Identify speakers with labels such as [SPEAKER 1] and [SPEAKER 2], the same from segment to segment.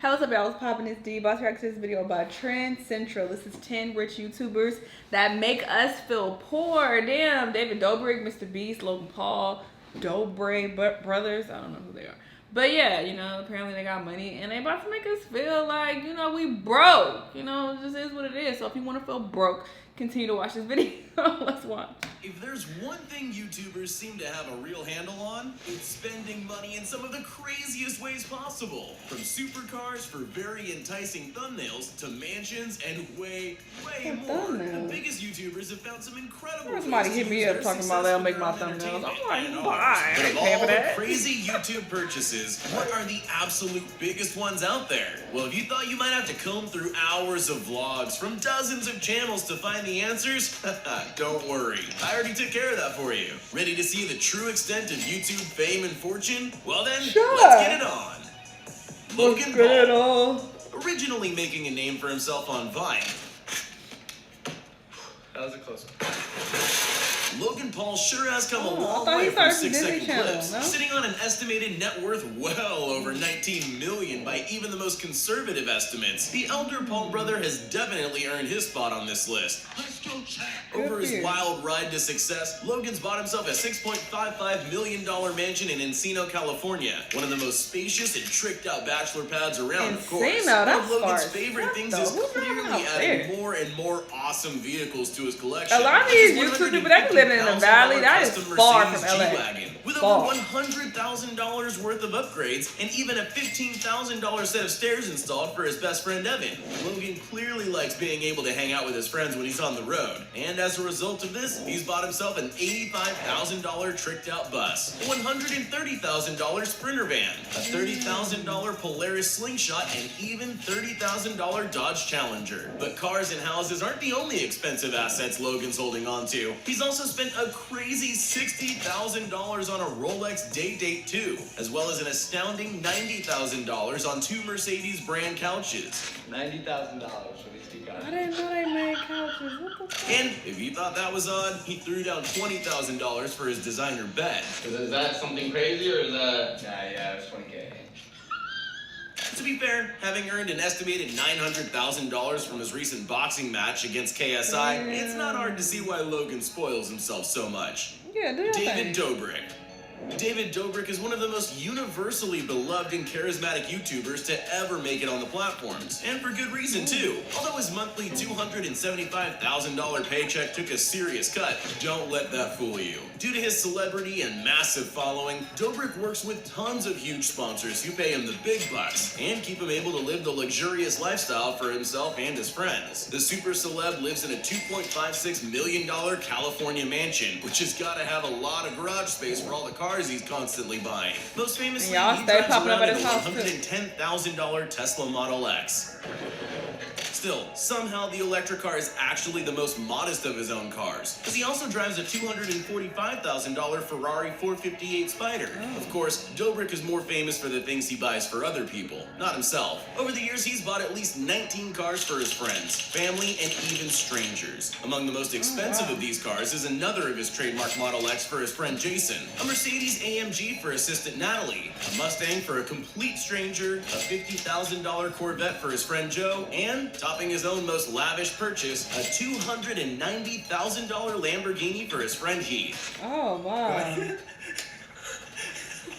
[SPEAKER 1] Hey, what's up, y'all? What's poppin'? It's D. About to react to this video about Trend Central. This is 10 rich YouTubers that make us feel poor. Damn, David Dobrik, MrBeast, Logan Paul, Dobro Brothers. I don't know who they are. But yeah, you know, apparently they got money and they about to make us feel like, you know, we broke. You know, it just is what it is. So if you want to feel broke, continue to watch this video. Let's watch.
[SPEAKER 2] If there's one thing YouTubers seem to have a real handle on, it's spending money in some of the craziest ways possible. From supercars for very enticing thumbnails to mansions and way more. The biggest YouTubers have found some incredible
[SPEAKER 1] Somebody hit me up talking about they'll make my thumbnails. I'm like, why?
[SPEAKER 2] But of all the crazy YouTube purchases, what are the absolute biggest ones out there? Well, if you thought you might have to comb through hours of vlogs from dozens of channels to find the answers, don't worry. I already took care of that for you. Ready to see the true extent of YouTube fame and fortune? Well then, let's get it on. Logan Paul, originally making a name for himself on Vine.
[SPEAKER 3] That was a close one.
[SPEAKER 2] Logan Paul sure has come a long way from 6-second clips,
[SPEAKER 1] no?
[SPEAKER 2] sitting on an estimated net worth well over 19 million by even the most conservative estimates. The elder Paul brother has definitely earned his spot on this list. Over his wild ride to success, Logan's bought himself a $6.55 million mansion in Encino, California, one of the most spacious and tricked out bachelor pads around, of course. One of Logan's favorite things is clearly adding more and more awesome vehicles to his collection.
[SPEAKER 1] A lot of these YouTubers, but they living in the valley. That is far from LA.
[SPEAKER 2] With over $100,000 worth of upgrades and even a $15,000 set of stairs installed for his best friend Evan. Logan clearly likes being able to hang out with his friends when he's on the road. And as a result of this, he's bought himself an $85,000 tricked out bus, a $130,000 Sprinter van, a $30,000 Polaris Slingshot, and even $30,000 Dodge Challenger. But cars and houses aren't the only expensive assets Logan's holding on to. He's also spent a crazy $60,000 on a Rolex Day-Date 2, as well as an astounding $90,000 on 2 Mercedes brand couches.
[SPEAKER 3] $90,000 for these two cars.
[SPEAKER 1] I didn't know they made couches. What the fuck?
[SPEAKER 2] And if you thought that was odd, he threw down $20,000 for his designer bed.
[SPEAKER 3] Is that something crazy or is that... Yeah, it was 20K.
[SPEAKER 2] To be fair, having earned an estimated $900,000 from his recent boxing match against KSI, it's not hard to see why Logan spoils himself so much.
[SPEAKER 1] Yeah, do your
[SPEAKER 2] David
[SPEAKER 1] thing.
[SPEAKER 2] Dobrik. David Dobrik is one of the most universally beloved and charismatic YouTubers to ever make it on the platforms, and for good reason too. Although his monthly $275,000 paycheck took a serious cut, don't let that fool you. Due to his celebrity and massive following, Dobrik works with tons of huge sponsors who pay him the big bucks and keep him able to live the luxurious lifestyle for himself and his friends. The super celeb lives in a $2.56 million California mansion, which has got to have a lot of garage space for all the cars he's constantly buying. Most famously, he drives around in a $110,000 Tesla Model X. Still, somehow the electric car is actually the most modest of his own cars, because he also drives a $245,000 Ferrari 458 Spider. Of course, Dobrik is more famous for the things he buys for other people, not himself. Over the years, he's bought at least 19 cars for his friends, family, and even strangers. Among the most expensive of these cars is another of his trademark Model X for his friend Jason, a Mercedes AMG for assistant Natalie, a Mustang for a complete stranger, a $50,000 Corvette for his friend Joe, and topping his own most lavish purchase, a $290,000 Lamborghini for his friend Heath.
[SPEAKER 1] Oh, wow.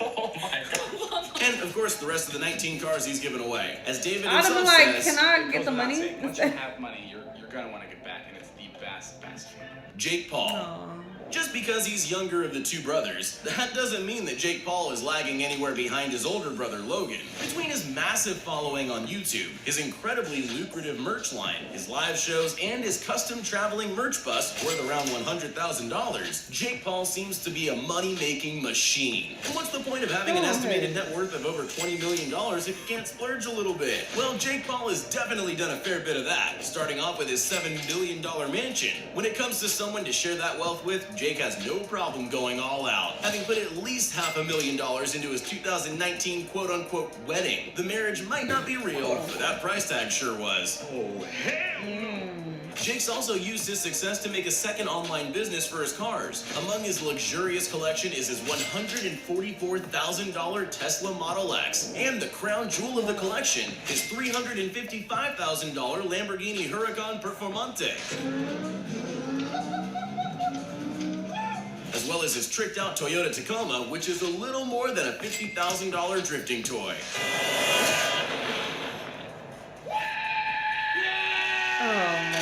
[SPEAKER 3] Oh my god.
[SPEAKER 2] And of course, the rest of the 19 cars he's given away. As David
[SPEAKER 1] I'd have
[SPEAKER 2] himself
[SPEAKER 1] been like,
[SPEAKER 2] says,
[SPEAKER 1] can I get the money?
[SPEAKER 3] Once you have money, you're gonna want to get back, and it's the best feeling.
[SPEAKER 2] Jake Paul.
[SPEAKER 1] Aww.
[SPEAKER 2] Just because he's younger of the two brothers, that doesn't mean that Jake Paul is lagging anywhere behind his older brother Logan. Between his massive following on YouTube, his incredibly lucrative merch line, his live shows, and his custom traveling merch bus worth around $100,000, Jake Paul seems to be a money-making machine. And what's the point of having an estimated net worth of over $20 million if you can't splurge a little bit? Well, Jake Paul has definitely done a fair bit of that, starting off with his $7 million mansion. When it comes to someone to share that wealth with, Jake has no problem going all out, having put at least $500,000 into his 2019 quote-unquote wedding. The marriage might not be real, but that price tag sure was.
[SPEAKER 3] Oh, hell!
[SPEAKER 2] Jake's also used his success to make a second online business for his cars. Among his luxurious collection is his $144,000 Tesla Model X, and the crown jewel of the collection, his $355,000 Lamborghini Huracan Performante. As well as his tricked out Toyota Tacoma, which is a little more than a $50,000 drifting toy.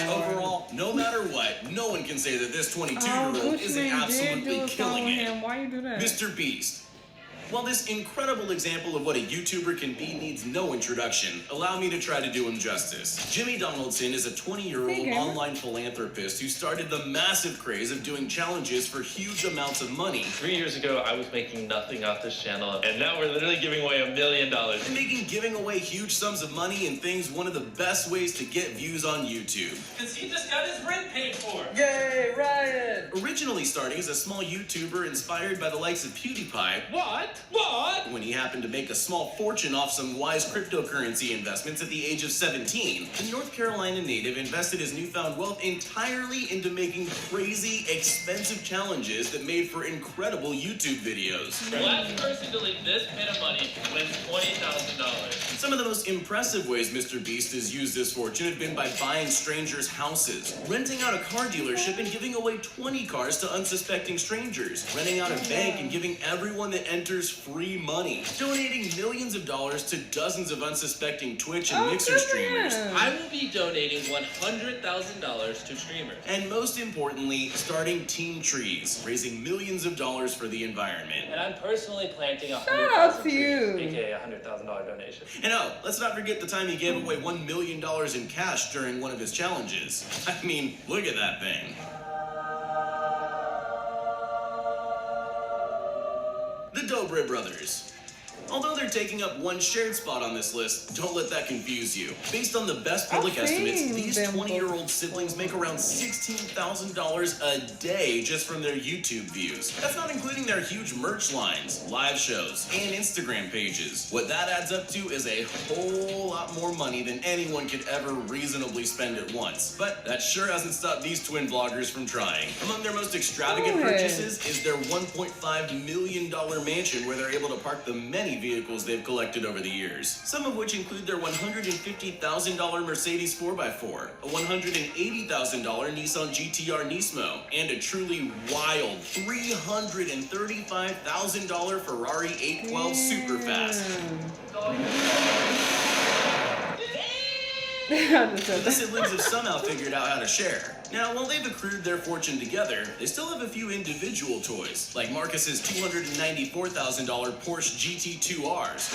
[SPEAKER 2] Overall, no matter what, no one can say that this 22-year-old isn't absolutely killing it.
[SPEAKER 1] Why you do that?
[SPEAKER 2] MrBeast. While this incredible example of what a YouTuber can be needs no introduction, allow me to try to do him justice. Jimmy Donaldson is a 20-year-old online philanthropist who started the massive craze of doing challenges for huge amounts of money.
[SPEAKER 4] 3 years ago, I was making nothing off this channel, and now we're literally giving away $1 million.
[SPEAKER 2] And making giving away huge sums of money and things one of the best ways to get views on YouTube.
[SPEAKER 4] Because he just got his rent paid for.
[SPEAKER 5] Yay, Ryan!
[SPEAKER 2] Originally starting as a small YouTuber inspired by the likes of PewDiePie.
[SPEAKER 4] What?
[SPEAKER 2] When he happened to make a small fortune off some wise cryptocurrency investments at the age of 17, the North Carolina native invested his newfound wealth entirely into making crazy, expensive challenges that made for incredible YouTube videos.
[SPEAKER 4] The last person to leave this bit of money wins $20,000.
[SPEAKER 2] Some of the most impressive ways MrBeast has used this fortune have been by buying strangers' houses, renting out a car dealership and giving away 20 cars to unsuspecting strangers, renting out a bank and giving everyone that enters free money, donating millions of dollars to dozens of unsuspecting Twitch and Mixer streamers.
[SPEAKER 4] I will be donating $100,000 to streamers.
[SPEAKER 2] And most importantly, starting Team Trees, raising millions of dollars for the environment.
[SPEAKER 4] And I'm personally planting
[SPEAKER 1] out
[SPEAKER 4] 100,000
[SPEAKER 1] to
[SPEAKER 4] trees,
[SPEAKER 1] you.
[SPEAKER 4] aka a $100,000 donation.
[SPEAKER 2] And oh, let's not forget the time he gave away $1 million in cash during one of his challenges. I mean, look at that thing. The Dobro Brothers. Although they're taking up one shared spot on this list, don't let that confuse you. Based on the best public estimates, these 20-year-old siblings make around $16,000 a day just from their YouTube views. That's not including their huge merch lines, live shows, and Instagram pages. What that adds up to is a whole lot more money than anyone could ever reasonably spend at once. But that sure hasn't stopped these twin vloggers from trying. Among their most extravagant purchases is their $1.5 million mansion where they're able to park the many vehicles they've collected over the years. Some of which include their $150,000 Mercedes 4x4, a $180,000 Nissan GTR Nismo, and a truly wild $335,000 Ferrari 812 Superfast. The siblings have somehow figured out how to share. Now, while they've accrued their fortune together, they still have a few individual toys, like Marcus's $294,000 Porsche GT2Rs,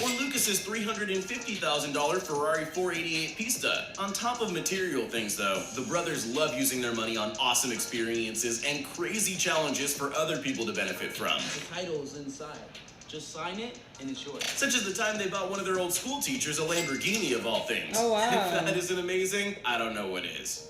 [SPEAKER 2] or Lucas's $350,000 Ferrari 488 Pista. On top of material things, though, the brothers love using their money on awesome experiences and crazy challenges for other people to benefit from.
[SPEAKER 5] The title is inside. Just sign it, and it's yours.
[SPEAKER 2] Such as the time they bought one of their old school teachers a Lamborghini, of all things.
[SPEAKER 1] Oh, wow.
[SPEAKER 2] If that isn't amazing, I don't know what is.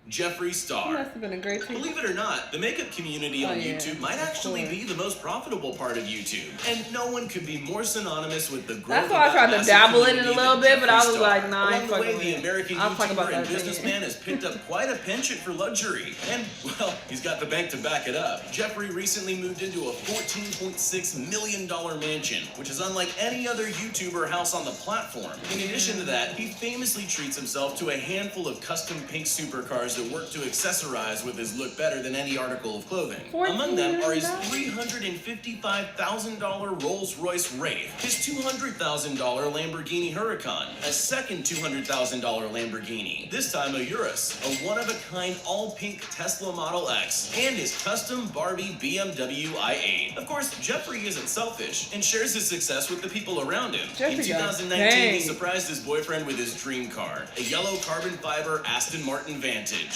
[SPEAKER 2] Geoffrey Star.
[SPEAKER 1] Must have been a great teacher.
[SPEAKER 2] Believe it or not, the makeup community on YouTube might actually be the most profitable part of YouTube. And no one could be more synonymous with the growth.
[SPEAKER 1] That's why I tried to dabble in it a little bit, but I was
[SPEAKER 2] Star.
[SPEAKER 1] like, nah, I ain't
[SPEAKER 2] Along the way,
[SPEAKER 1] fucking
[SPEAKER 2] the
[SPEAKER 1] with it.
[SPEAKER 2] American
[SPEAKER 1] I'll talk about
[SPEAKER 2] YouTuber and
[SPEAKER 1] that
[SPEAKER 2] businessman has picked up quite a penchant for luxury. And, well, he's got the bank to back it up. Geoffrey recently moved into a $14.6 million mansion, which is unlike any other YouTuber house on the platform. In addition to that, he famously treats himself to a handful of custom pink supercars that work to accessorize with his look better than any article of clothing. Among them are his $355,000 Rolls-Royce Wraith, his $200,000 Lamborghini Huracan, a second $200,000 Lamborghini, this time a Urus, a one-of-a-kind all-pink Tesla Model X, and his custom Barbie BMW i8. Of course, Geoffrey isn't selfish and shares his success with the people around him. In 2019, he surprised his boyfriend with his dream car, a yellow carbon fiber Aston Martin Vantage.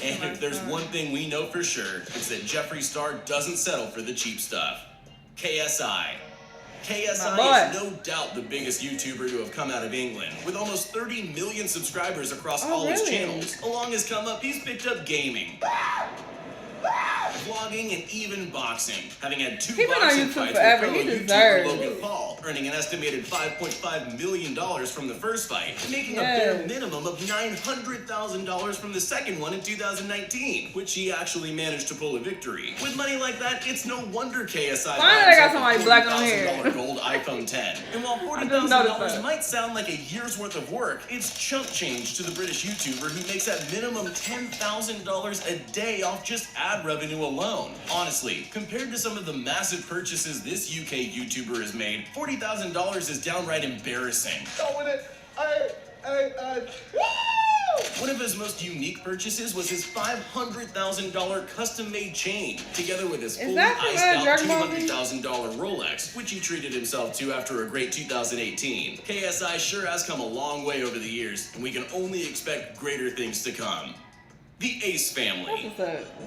[SPEAKER 2] And if there's one thing we know for sure, it's that Geoffrey Star doesn't settle for the cheap stuff. KSI. KSI is no doubt the biggest YouTuber to have come out of England, with almost 30 million subscribers across all his channels. Along his come up, he's picked up gaming, vlogging, and even boxing, having had 2 boxing fights with fellow YouTuber Logan Paul. earning an estimated $5.5 million from the first fight, and making a bare minimum of $900,000 from the second one in 2019, which he actually managed to pull a victory. With money like that, it's no wonder KSI
[SPEAKER 1] Finally, I got somebody black on here.
[SPEAKER 2] $40,000 gold iPhone 10. And while $40,000 might sound like a year's worth of work, it's chump change to the British YouTuber who makes at minimum $10,000 a day off just ad revenue alone. Honestly, compared to some of the massive purchases this UK YouTuber has made, $40,000 is downright embarrassing.
[SPEAKER 6] Go with it.
[SPEAKER 2] One of his most unique purchases was his $500,000 custom-made chain, together with his fully iced-out $200,000 Rolex, which he treated himself to after a great 2018. KSI sure has come a long way over the years, and we can only expect greater things to come. The Ace Family.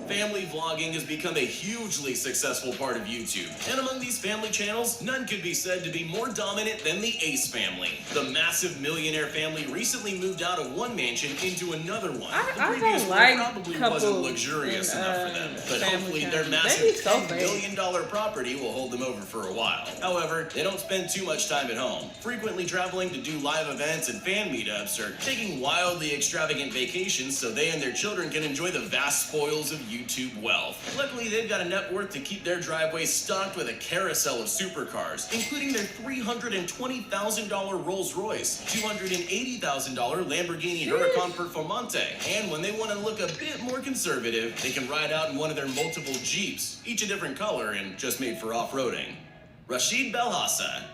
[SPEAKER 2] Family vlogging has become a hugely successful part of YouTube. And among these family channels, none could be said to be more dominant than the Ace Family. The massive millionaire family recently moved out of one mansion into another one. The previous one probably wasn't luxurious enough for them, but hopefully their massive $10 million property will hold them over for a while. However, they don't spend too much time at home, frequently traveling to do live events and fan meetups, or taking wildly extravagant vacations so they and their children can enjoy the vast spoils of YouTube wealth. Luckily, they've got a net worth to keep their driveway stocked with a carousel of supercars, including their $320,000 Rolls Royce, $280,000 Lamborghini Huracan Performante, and when they want to look a bit more conservative, they can ride out in one of their multiple Jeeps, each a different color and just made for off-roading. Rashid Belhassa.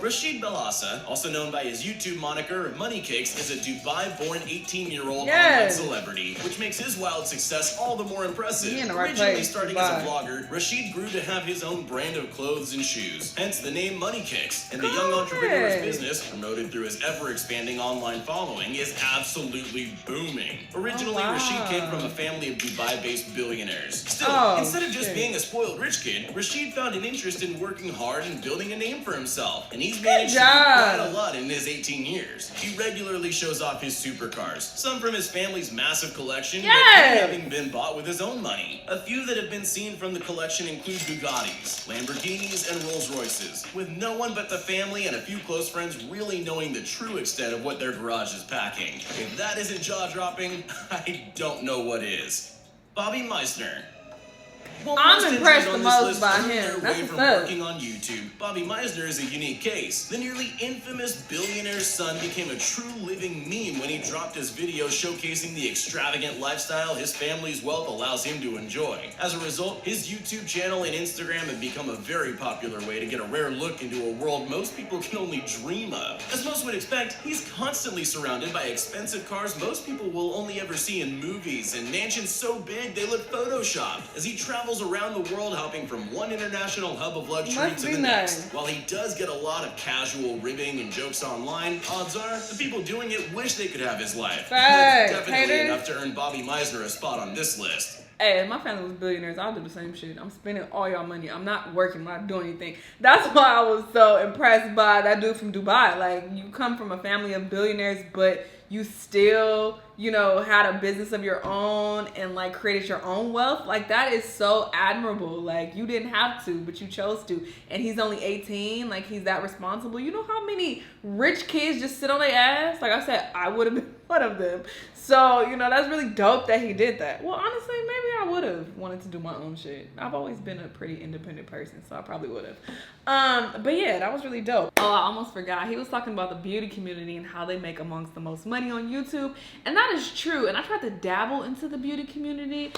[SPEAKER 2] Rashid Belhassa, also known by his YouTube moniker of Money Cakes, is a Dubai-born 18-year-old online celebrity, which makes his wild success all the more impressive. Originally starting as a vlogger, Rashid grew to have his own brand of clothes and shoes, hence the name Money Cakes, and the young entrepreneur's business, promoted through his ever-expanding online following, is absolutely booming. Originally, Rashid came from a family of Dubai-based billionaires. Still, instead of just being a spoiled rich kid, Rashid found an interest in working hard and building a name for himself. And he's managed to do quite a lot in his 18 years. He regularly shows off his supercars, some from his family's massive collection, but having been bought with his own money. A few that have been seen from the collection include Bugattis, Lamborghinis, and Rolls Royces, with no one but the family and a few close friends really knowing the true extent of what their garage is packing. If that isn't jaw-dropping, I don't know what is. Bobby Meister. Well, I'm impressed the most by him. That's from working on YouTube. Bobby Meister is a unique case. The nearly infamous billionaire's son became a true living meme when he dropped his video showcasing the extravagant lifestyle his family's wealth allows him to enjoy. As a result, his YouTube channel and Instagram have become a very popular way to get a rare look into a world most people can only dream of. As most would expect, he's constantly surrounded by expensive cars most people will only ever see in movies, and mansions so big they look photoshopped, as he travels around the world hopping from one international hub of luxury to the next. While he does get a lot of casual ribbing and jokes online, odds are the people doing it wish they could have his life. That's definitely enough to earn Bobby Meister a spot on this list.
[SPEAKER 1] Hey, if my family was billionaires, I'll do the same shit. I'm spending all y'all money. I'm not working. I'm not doing anything. That's why I was so impressed by that dude from Dubai. Like, you come from a family of billionaires, but you still, you know, had a business of your own and like created your own wealth. Like, that is so admirable. Like, you didn't have to, but you chose to. And he's only 18. Like, he's that responsible. You know how many rich kids just sit on their ass? Like I said, I would have been one of them. So, you know, that's really dope that he did that. Well, honestly, maybe I would have wanted to do my own shit. I've always been a pretty independent person, so I probably would have. But yeah, that was really dope. Oh, I almost forgot. He was talking about the beauty community and how they make amongst the most money on YouTube. And that is true. And I tried to dabble into the beauty community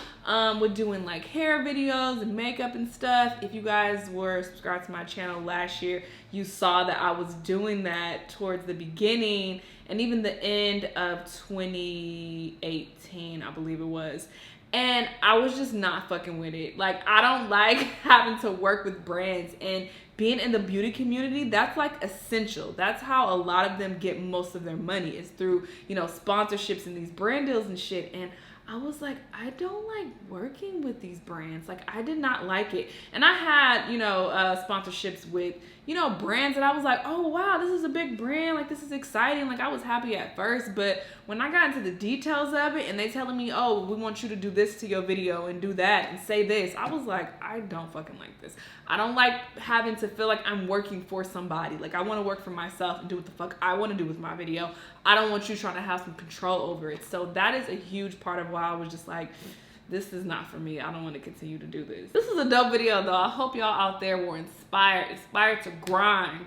[SPEAKER 1] with doing like hair videos and makeup and stuff. If you guys were subscribed to my channel last year, you saw that I was doing that towards the beginning and even the end of 2018, I believe it was. And I was just not fucking with it. Like, I don't like having to work with brands, and being in the beauty community, that's like essential. That's how a lot of them get most of their money, is through, you know, sponsorships and these brand deals and shit. And I was like, I don't like working with these brands. Like, I did not like it. And I had, you know, sponsorships with, you know, brands that I was like, oh wow, this is a big brand, like this is exciting. Like I was happy at first, but when I got into the details of it and they telling me, oh, we want you to do this to your video and do that and say this, I was like, I don't fucking like this. I don't like having to feel like I'm working for somebody. Like I want to work for myself and do what the fuck I want to do with my video. I don't want you trying to have some control over it. So that is a huge part of why I was just like, this is not for me. I don't want to continue to do this. This is a dope video though. I hope y'all out there were inspired to grind.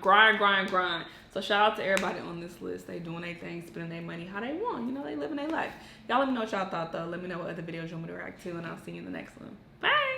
[SPEAKER 1] So shout out to everybody on this list. They doing their thing, spending their money how they want. You know, they living their life. Y'all let me know what y'all thought though. Let me know what other videos you want me to react to, and I'll see you in the next one. Bye.